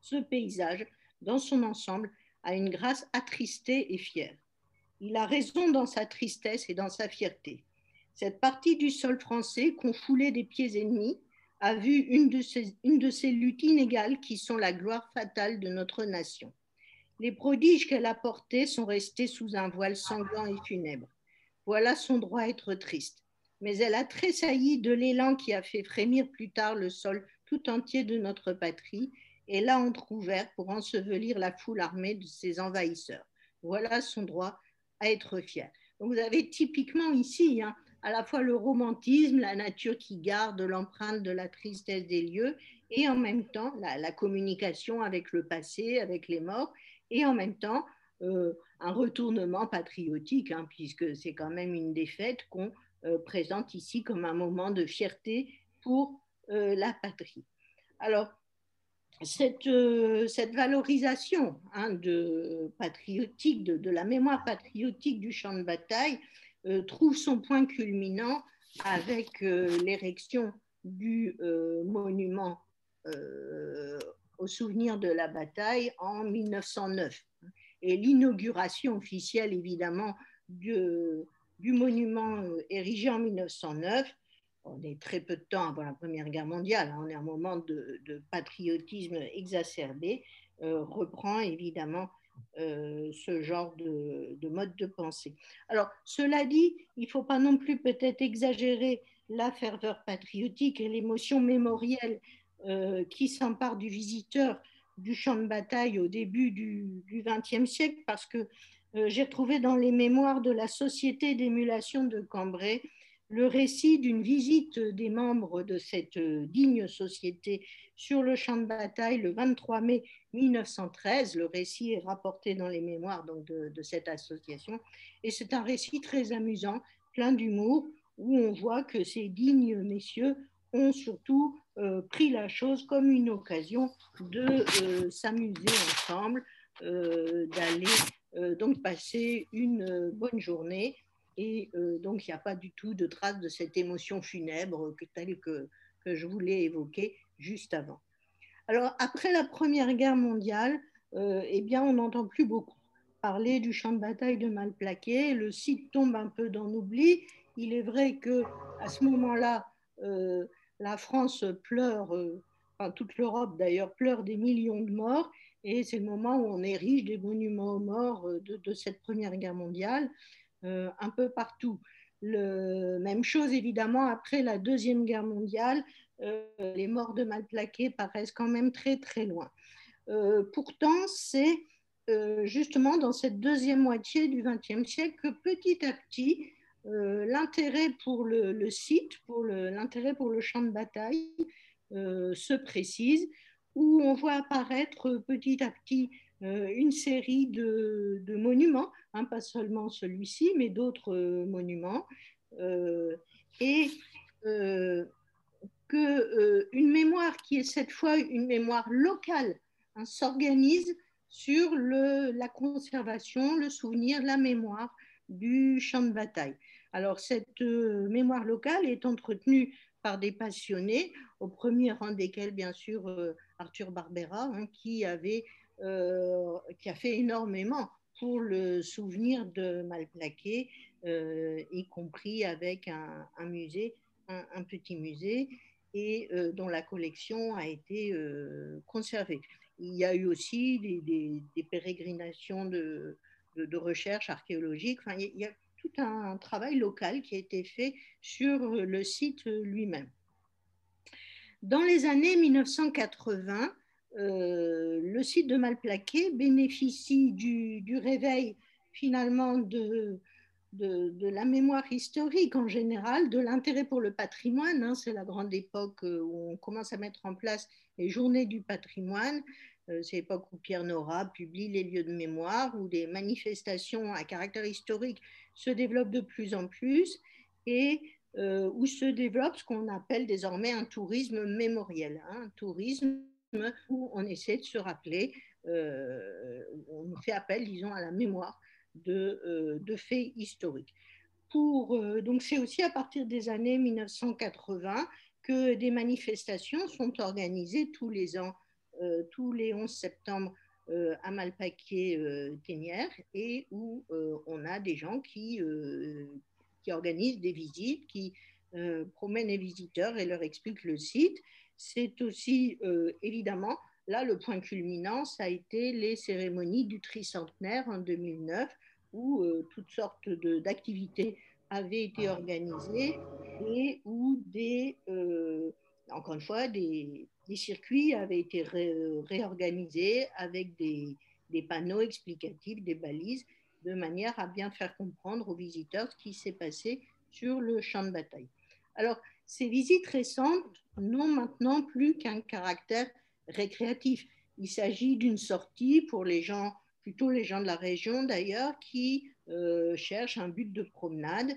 Ce paysage, dans son ensemble, a une grâce attristée et fière. Il a raison dans sa tristesse et dans sa fierté. Cette partie du sol français qu'ont foulé des pieds ennemis a vu une de ces luttes inégales qui sont la gloire fatale de notre nation. Les prodiges qu'elle a portés sont restés sous un voile sanglant et funèbre. Voilà son droit à être triste. Mais elle a tressailli de l'élan qui a fait frémir plus tard le sol tout entier de notre patrie et l'a entrouvert pour ensevelir la foule armée de ses envahisseurs. Voilà son droit à être fier. Donc vous avez typiquement ici à la fois le romantisme, la nature qui garde l'empreinte de la tristesse des lieux, et en même temps la communication avec le passé, avec les morts, et en même temps un retournement patriotique, puisque c'est quand même une défaite qu'on présente ici comme un moment de fierté pour la patrie. Alors, cette valorisation patriotique, de la mémoire patriotique du champ de bataille trouve son point culminant avec l'érection du monument au souvenir de la bataille en 1909 et l'inauguration officielle évidemment du monument érigé en 1909. On est très peu de temps avant la Première Guerre mondiale, on est à un moment de patriotisme exacerbé, reprend évidemment ce genre de mode de pensée. Alors, cela dit, il ne faut pas non plus peut-être exagérer la ferveur patriotique et l'émotion mémorielle qui s'empare du visiteur du champ de bataille au début du XXe siècle, parce que j'ai retrouvé dans les mémoires de la Société d'émulation de Cambrai le récit d'une visite des membres de cette digne société sur le champ de bataille le 23 mai 1913. Le récit est rapporté dans les mémoires donc, de cette association. Et c'est un récit très amusant, plein d'humour, où on voit que ces dignes messieurs ont surtout pris la chose comme une occasion de s'amuser ensemble, d'aller donc passer une bonne journée. Et donc, il n'y a pas du tout de trace de cette émotion funèbre telle que je voulais évoquer juste avant. Alors, après la Première Guerre mondiale, eh bien, on n'entend plus beaucoup parler du champ de bataille de Malplaquet. Le site tombe un peu dans l'oubli. Il est vrai qu'à ce moment-là, la France pleure, enfin toute l'Europe d'ailleurs, pleure des millions de morts. et c'est le moment où on érige des monuments aux morts de cette Première Guerre mondiale un peu partout. Même chose évidemment après la Deuxième Guerre mondiale, les morts de Malplaquet paraissent quand même très très loin. Pourtant, c'est justement dans cette deuxième moitié du XXe siècle que petit à petit, l'intérêt pour le site, l'intérêt pour le champ de bataille se précise, où on voit apparaître petit à petit une série de monuments, hein, pas seulement celui-ci, mais d'autres monuments, et qu'une mémoire qui est cette fois une mémoire locale, hein, s'organise sur la conservation, le souvenir, la mémoire du champ de bataille. Alors cette mémoire locale est entretenue par des passionnés, au premier rang desquels bien sûr Arthur Barbera, hein, qui a fait énormément pour le souvenir de Malplaquet, y compris avec un musée, un petit musée, et dont la collection a été conservée. Il y a eu aussi des pérégrinations de recherche archéologique. Enfin, il y a tout un travail local qui a été fait sur le site lui-même. Dans les années 1980, le site de Malplaquet bénéficie du réveil finalement de la mémoire historique en général, de l'intérêt pour le patrimoine. Hein, c'est la grande époque où on commence à mettre en place les journées du patrimoine. C'est l'époque où Pierre Nora publie les lieux de mémoire, où des manifestations à caractère historique se développent de plus en plus et où se développe ce qu'on appelle désormais un tourisme mémoriel, hein, un tourisme où on essaie de se rappeler, on fait appel, disons, à la mémoire de faits historiques. Donc c'est aussi à partir des années 1980 que des manifestations sont organisées tous les ans, tous les 11 septembre à Malplaquet-Thénières, et où on a des gens qui organisent des visites, qui promènent les visiteurs et leur expliquent le site. C'est aussi évidemment, là le point culminant, ça a été les cérémonies du tricentenaire en 2009, où toutes sortes d'activités avaient été organisées et où encore une fois, des circuits avaient été réorganisés avec des panneaux explicatifs, des balises, de manière à bien faire comprendre aux visiteurs ce qui s'est passé sur le champ de bataille. Alors, ces visites récentes n'ont maintenant plus qu'un caractère récréatif. Il s'agit d'une sortie pour les gens, plutôt les gens de la région d'ailleurs, qui cherchent un but de promenade.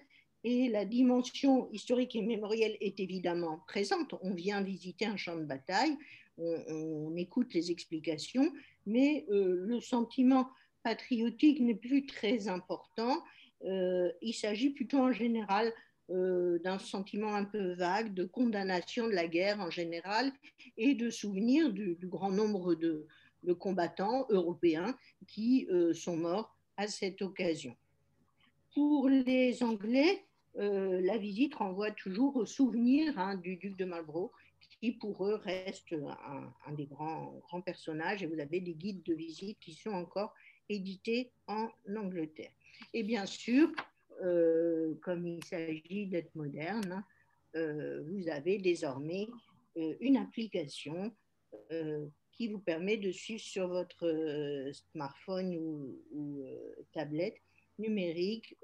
Et la dimension historique et mémorielle est évidemment présente. On vient visiter un champ de bataille, on écoute les explications, mais le sentiment patriotique n'est plus très important. Il s'agit plutôt en général d'un sentiment un peu vague de condamnation de la guerre en général et de souvenir du grand nombre de combattants européens qui sont morts à cette occasion. Pour les Anglais, la visite renvoie toujours au souvenir, hein, du duc de Marlborough, qui pour eux reste un des grands personnages, et vous avez des guides de visite qui sont encore édités en Angleterre. Et bien sûr, comme il s'agit d'être moderne, vous avez désormais une application qui vous permet de suivre sur votre smartphone ou tablette numérique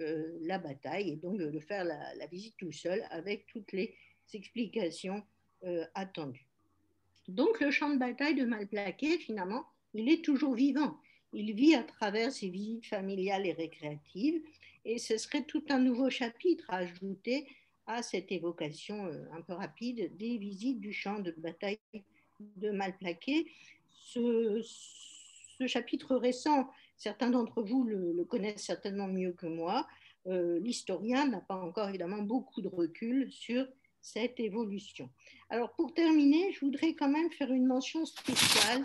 la bataille, et donc de faire la visite tout seul avec toutes les explications attendues. Donc le champ de bataille de Malplaquet, finalement, il est toujours vivant. Il vit à travers ses visites familiales et récréatives, et ce serait tout un nouveau chapitre à ajouter à cette évocation un peu rapide des visites du champ de bataille de Malplaquet. Ce chapitre récent, certains d'entre vous le connaissent certainement mieux que moi. L'historien n'a pas encore évidemment beaucoup de recul sur cette évolution. Alors pour terminer, je voudrais quand même faire une mention spéciale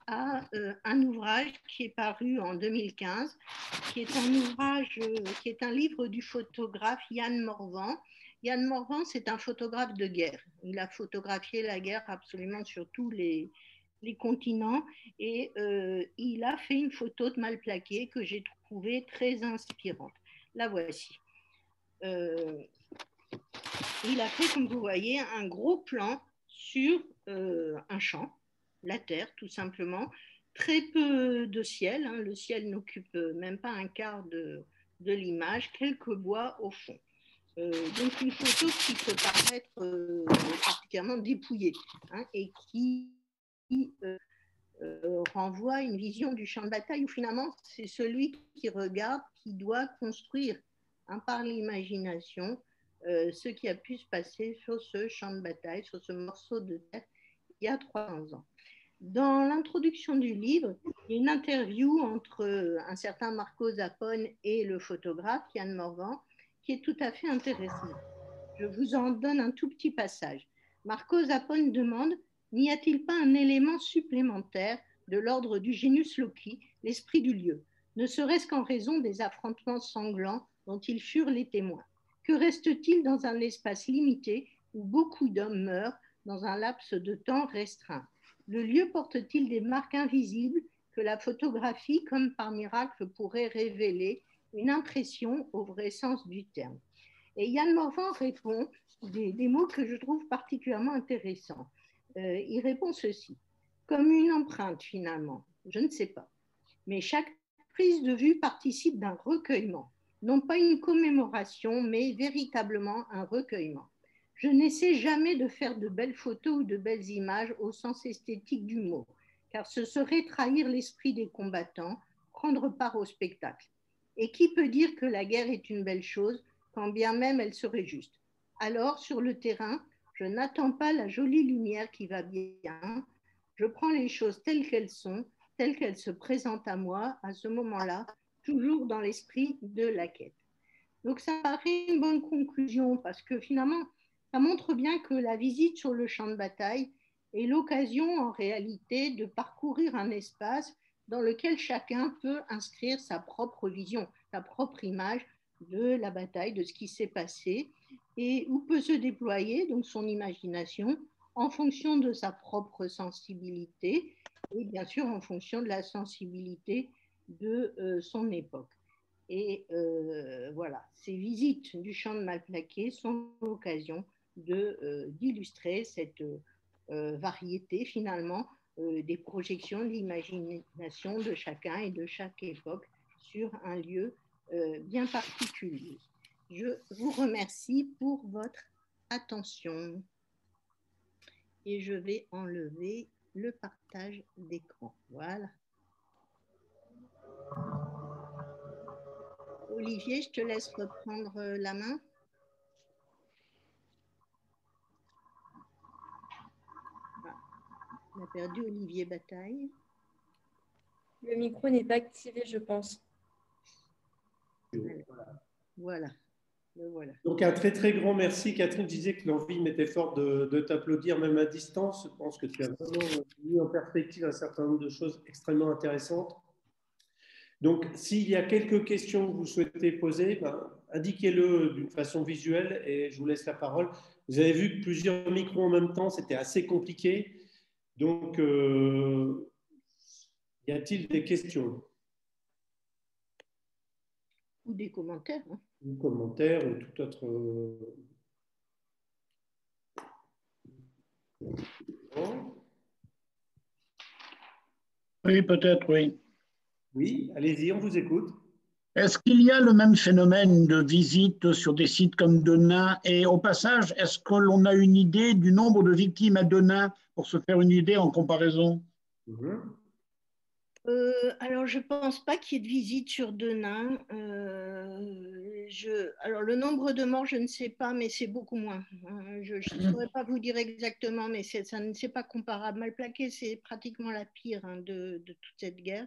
à un ouvrage qui est paru en 2015, qui est un livre du photographe Yann Morvan. Yann Morvan, c'est un photographe de guerre. Il a photographié la guerre absolument sur tous les les continents, et il a fait une photo de Malplaquet que j'ai trouvée très inspirante. La voici. Il a fait, comme vous voyez, un gros plan sur un champ, la terre tout simplement, très peu de ciel, hein, le ciel n'occupe même pas un quart de l'image, quelques bois au fond. Donc une photo qui peut paraître particulièrement dépouillée, hein, et qui renvoie à une vision du champ de bataille où finalement c'est celui qui regarde qui doit construire, hein, par l'imagination, ce qui a pu se passer sur ce champ de bataille, sur ce morceau de terre il y a 300 ans. Dans l'introduction du livre, il y a une interview entre un certain Marco Zappone et le photographe Yann Morvan qui est tout à fait intéressante. Je vous en donne un tout petit passage. Marco Zappone demande: n'y a-t-il pas un élément supplémentaire de l'ordre du genius loci, l'esprit du lieu, ne serait-ce qu'en raison des affrontements sanglants dont ils furent les témoins? Que reste-t-il dans un espace limité où beaucoup d'hommes meurent dans un laps de temps restreint? Le lieu porte-t-il des marques invisibles que la photographie, comme par miracle, pourrait révéler une impression au vrai sens du terme? Et Yann Morvan répond des mots que je trouve particulièrement intéressants. Il répond ceci: comme une empreinte finalement, je ne sais pas. Mais chaque prise de vue participe d'un recueillement, non pas une commémoration, mais véritablement un recueillement. Je n'essaie jamais de faire de belles photos ou de belles images au sens esthétique du mot, car ce serait trahir l'esprit des combattants, prendre part au spectacle. Et qui peut dire que la guerre est une belle chose, quand bien même elle serait juste? Alors, sur le terrain, je n'attends pas la jolie lumière qui va bien, je prends les choses telles qu'elles sont, telles qu'elles se présentent à moi à ce moment-là, toujours dans l'esprit de la quête. Donc ça paraît une bonne conclusion parce que finalement, ça montre bien que la visite sur le champ de bataille est l'occasion en réalité de parcourir un espace dans lequel chacun peut inscrire sa propre vision, sa propre image de la bataille, de ce qui s'est passé, et où peut se déployer donc son imagination en fonction de sa propre sensibilité et bien sûr en fonction de la sensibilité de son époque. Et voilà, ces visites du champ de Malplaquet sont l'occasion d'illustrer cette variété finalement des projections de l'imagination de chacun et de chaque époque sur un lieu bien particulier. Je vous remercie pour votre attention et je vais enlever le partage d'écran. Voilà. Olivier, je te laisse reprendre la main. Ah, on a perdu Olivier Bataille. Le micro n'est pas activé, je pense. Voilà. Voilà. Donc un très très grand merci. Catherine disait que l'envie m'était forte de t'applaudir même à distance. Je pense que tu as vraiment mis en perspective un certain nombre de choses extrêmement intéressantes. Donc s'il y a quelques questions que vous souhaitez poser, indiquez-le d'une façon visuelle et je vous laisse la parole. Vous avez vu que plusieurs micros en même temps, c'était assez compliqué. Donc y a-t-il des questions? Ou des commentaires. Hein. Ou commentaires ou tout autre. Oui, peut-être, oui. Oui, allez-y, on vous écoute. Est-ce qu'il y a le même phénomène de visite sur des sites comme Denain? Et au passage, est-ce que l'on a une idée du nombre de victimes à Denain pour se faire une idée en comparaison? Alors, je ne pense pas qu'il y ait de visite sur Denain. Alors, le nombre de morts, je ne sais pas, mais c'est beaucoup moins. Je ne saurais pas vous dire exactement, mais ça ne c'est pas comparable. Malplaquet, c'est pratiquement la pire de toute cette guerre.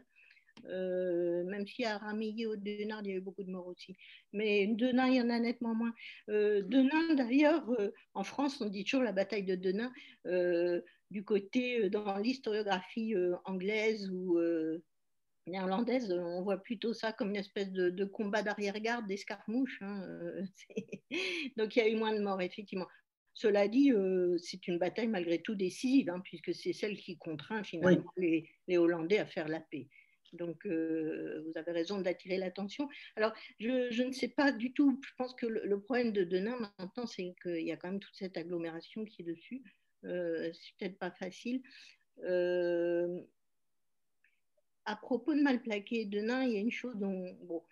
Même si à Ramillies ou Denain, il y a eu beaucoup de morts aussi. Mais Denain, il y en a nettement moins. Denain, d'ailleurs, en France, on dit toujours la bataille de Denain. Du côté, dans l'historiographie anglaise ou néerlandaise, on voit plutôt ça comme une espèce de combat d'arrière-garde, d'escarmouche. Hein. Donc il y a eu moins de morts, effectivement. Cela dit, c'est une bataille malgré tout décisive, hein, puisque c'est celle qui contraint finalement les Hollandais à faire la paix. Donc, vous avez raison d'attirer l'attention. Alors, je ne sais pas du tout, je pense que le problème de Denain maintenant, c'est qu'il y a quand même toute cette agglomération qui est dessus. C'est peut-être pas facile. À propos de Malplaquet et Denain, il y a une chose dont... Bon,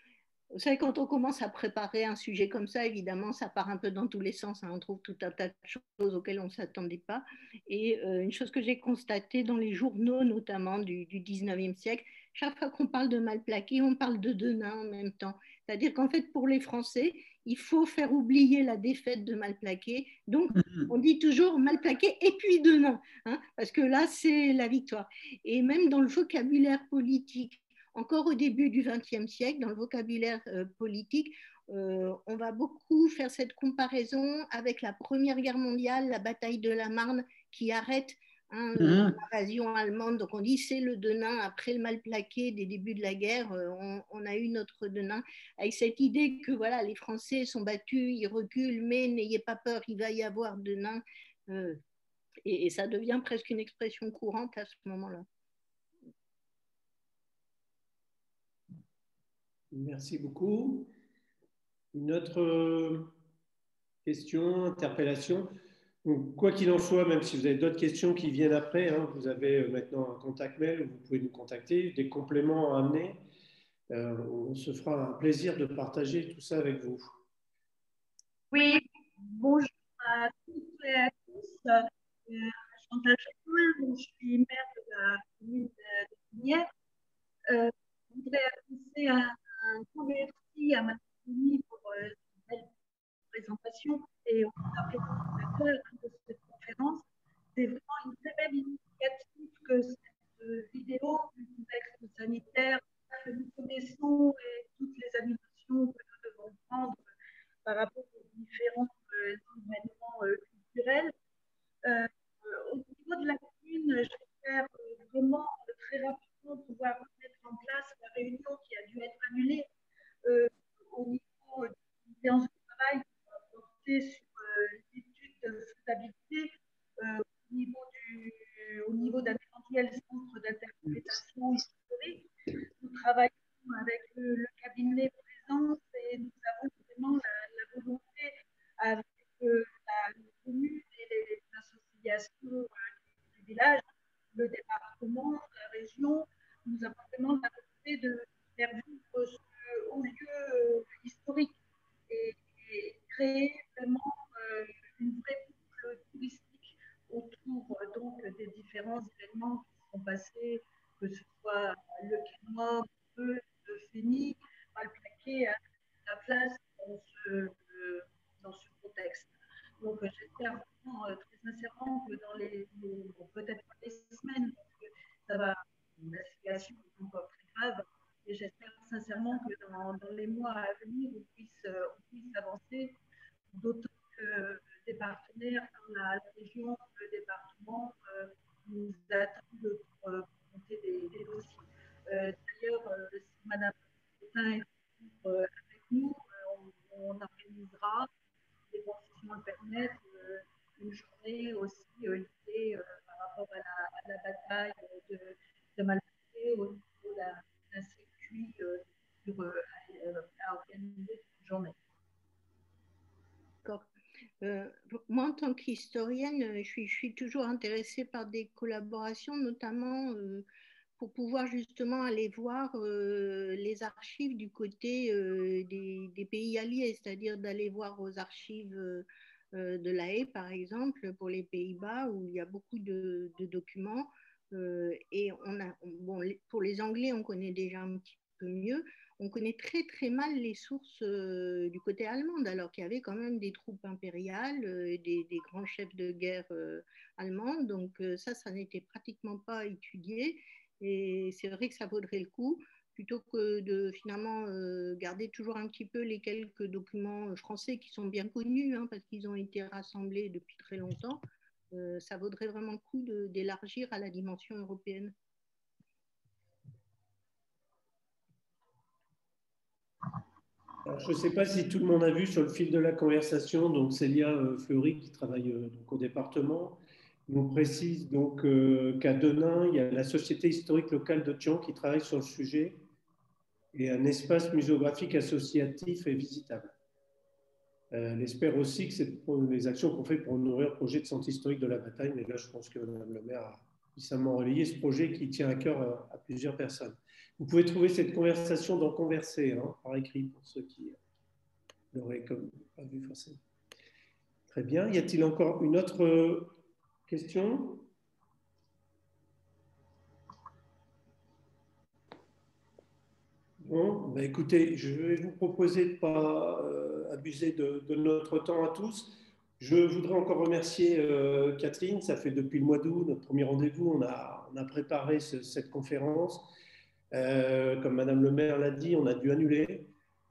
vous savez, quand on commence à préparer un sujet comme ça, évidemment, ça part un peu dans tous les sens, hein. On trouve tout un tas de choses auxquelles on ne s'attendait pas. Et une chose que j'ai constatée dans les journaux, notamment du 19e siècle, chaque fois qu'on parle de Malplaquet, on parle de Denain en même temps. C'est-à-dire qu'en fait, pour les Français, il faut faire oublier la défaite de Malplaquet. Donc, on dit toujours Malplaquet et puis Denain, hein, parce que là, c'est la victoire. Et même dans le vocabulaire politique, encore au début du XXe siècle, dans le vocabulaire politique, on va beaucoup faire cette comparaison avec la Première Guerre mondiale, la bataille de la Marne qui arrête l'invasion allemande. Donc on dit c'est le Denain après le Malplaquet des débuts de la guerre, on a eu notre Denain, avec cette idée que voilà, les Français sont battus, ils reculent, mais n'ayez pas peur, il va y avoir Denain. Et ça devient presque une expression courante à ce moment-là. Merci beaucoup. Une autre question, interpellation. Donc, quoi qu'il en soit, même si vous avez d'autres questions qui viennent après, hein, vous avez maintenant un contact mail, vous pouvez nous contacter, des compléments à amener. On se fera un plaisir de partager tout ça avec vous. Oui, bonjour à toutes et à tous. Chantal Chapouin, je suis maire de la commune de Pinière. Je voudrais adresser un grand merci à Mme Denis pour cette belle présentation et aux organisateurs de cette conférence. C'est vraiment une très belle initiative que cette vidéo du contexte sanitaire que nous connaissons et toutes les animations que nous devons prendre par rapport aux différents événements culturels. Au niveau de la commune, j'espère vraiment très rapidement pouvoir mettre en place la réunion qui a dû être annulée au niveau d'une séance de travail qui va porter sur l'étude de faisabilité au niveau d'un éventuel centre d'interprétation historique. Nous travaillons avec le cabinet présence et nous avons vraiment la volonté avec la commune et les associations du village, le département, la région. Nous avons vraiment la volonté de faire vivre ce haut lieu historique et créer vraiment une vraie boucle touristique autour donc des différents événements qui sont passés, que ce soit le Quénois, le Fény, Malplaquet, à la place dans ce contexte. Donc j'espère vraiment très sincèrement que dans peut-être pas les semaines, parce que ça va, la situation est encore très grave, et j'espère sincèrement que dans les mois à venir, on puisse avancer, d'autant que des partenaires comme la région, le département nous attendent pour monter des dossiers. D'ailleurs, si Madame Pétain est avec nous, on organisera, les conditions le permettent, une journée aussi liée par rapport à la bataille de Malplaquet au niveau d'un circuit à organiser cette journée. D'accord. Moi, en tant qu'historienne, je suis toujours intéressée par des collaborations, notamment pour pouvoir justement aller voir les archives du côté des pays alliés, c'est-à-dire d'aller voir aux archives de La Haye, par exemple, pour les Pays-Bas, où il y a beaucoup de documents. Et pour les Anglais, on connaît déjà un petit peu mieux. On connaît très très mal les sources du côté allemand, alors qu'il y avait quand même des troupes impériales, des grands chefs de guerre allemands. Donc ça n'était pratiquement pas étudié. Et c'est vrai que ça vaudrait le coup, plutôt que de finalement garder toujours un petit peu les quelques documents français qui sont bien connus, hein, parce qu'ils ont été rassemblés depuis très longtemps. Ça vaudrait vraiment le coup d'élargir à la dimension européenne. Alors, je ne sais pas si tout le monde a vu sur le fil de la conversation, donc Célia Fleury, qui travaille donc, au département, nous précise donc qu'à Denain, il y a la Société historique locale de Thion qui travaille sur le sujet et un espace muséographique associatif est visitable. Elle espère aussi que c'est les actions qu'on fait pour nourrir le projet de centre historique de la bataille, mais là, je pense que Mme le maire a puissamment relayé ce projet qui tient à cœur à plusieurs personnes. Vous pouvez trouver cette conversation dans Converser, hein, par écrit, pour ceux qui l'auraient pas vu forcément. Très bien. Y a-t-il encore une autre question ? Bon, ben écoutez, je vais vous proposer de ne pas abuser de notre temps à tous. Je voudrais encore remercier Catherine. Ça fait depuis le mois d'août, notre premier rendez-vous, on a préparé cette conférence. Comme Madame le maire l'a dit, on a dû annuler.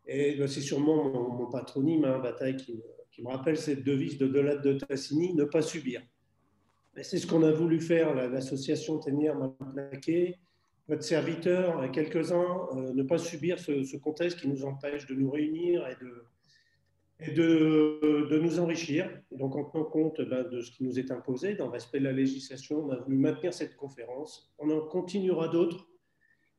Et ben, c'est sûrement mon patronyme, hein, Bataille, qui me rappelle cette devise de Delade de Tassigny, ne pas subir. C'est ce qu'on a voulu faire, l'association Ténière Mal Plaqué, votre serviteur et quelques-uns, ne pas subir ce contexte qui nous empêche de nous réunir et de nous enrichir. Et donc, en tenant compte de ce qui nous est imposé, dans le respect de la législation, on a voulu maintenir cette conférence. On en continuera d'autres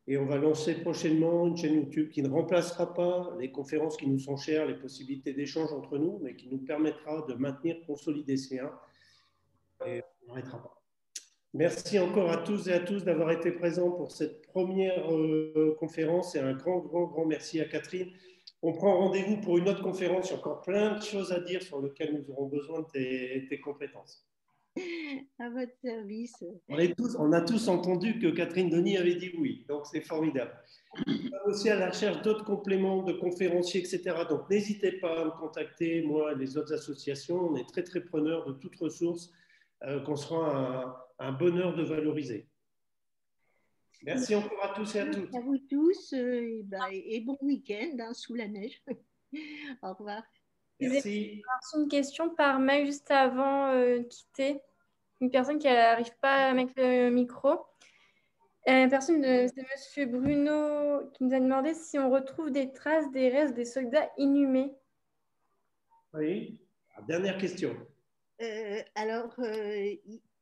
et on va lancer prochainement une chaîne YouTube qui ne remplacera pas les conférences qui nous sont chères, les possibilités d'échange entre nous, mais qui nous permettra de maintenir, consolider ces liens. Et on n'arrêtera pas. Merci encore à tous et à tous d'avoir été présents pour cette première conférence et un grand merci à Catherine. On prend rendez-vous pour une autre conférence. Il y a encore plein de choses à dire sur lesquelles nous aurons besoin de tes compétences. À votre service. On a tous entendu que Catherine Denis avait dit oui, donc c'est formidable. On va aussi à la recherche d'autres compléments, de conférenciers, etc. Donc n'hésitez pas à me contacter, moi et les autres associations. On est très preneurs de toute ressource qu'on sera un bonheur de valoriser. Merci encore à tous et à toutes. À vous tous et bon week-end hein, sous la neige. Au revoir. Merci. J'ai reçu une question par mail juste avant de quitter. Une personne qui n'arrive pas à mettre le micro. C'est M. Bruno qui nous a demandé si on retrouve des traces des restes des soldats inhumés. Oui. Dernière question.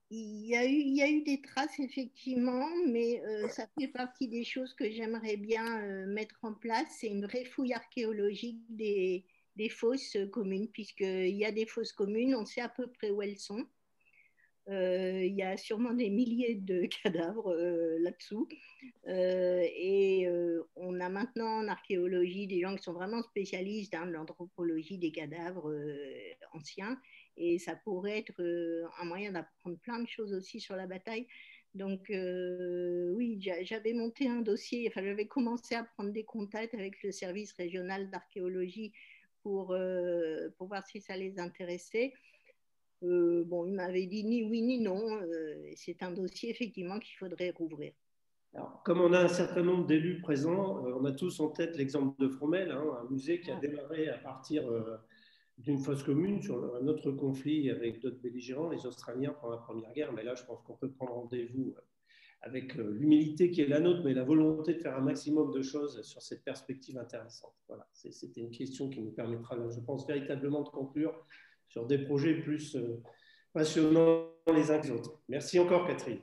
Il y a eu des traces, effectivement, mais ça fait partie des choses que j'aimerais bien mettre en place. C'est une vraie fouille archéologique des fosses communes, puisqu'il y a des fosses communes, on sait à peu près où elles sont. Il y a sûrement des milliers de cadavres là-dessous. On a maintenant en archéologie des gens qui sont vraiment spécialistes dans l'anthropologie des cadavres anciens. Et ça pourrait être un moyen d'apprendre plein de choses aussi sur la bataille. Donc, oui, j'avais monté un dossier, enfin, j'avais commencé à prendre des contacts avec le service régional d'archéologie pour voir si ça les intéressait. Bon, il m'avait dit ni oui ni non. C'est un dossier, effectivement, qu'il faudrait rouvrir. Alors, comme on a un certain nombre d'élus présents, on a tous en tête l'exemple de Fromelles, hein, un musée qui a démarré à partir d'une fosse commune sur un autre conflit avec d'autres belligérants, les Australiens pendant la Première Guerre. Mais là, je pense qu'on peut prendre rendez-vous avec l'humilité qui est la nôtre, mais la volonté de faire un maximum de choses sur cette perspective intéressante. Voilà, c'était une question qui nous permettra, je pense, véritablement de conclure sur des projets plus passionnants les uns que les autres. Merci encore, Catherine.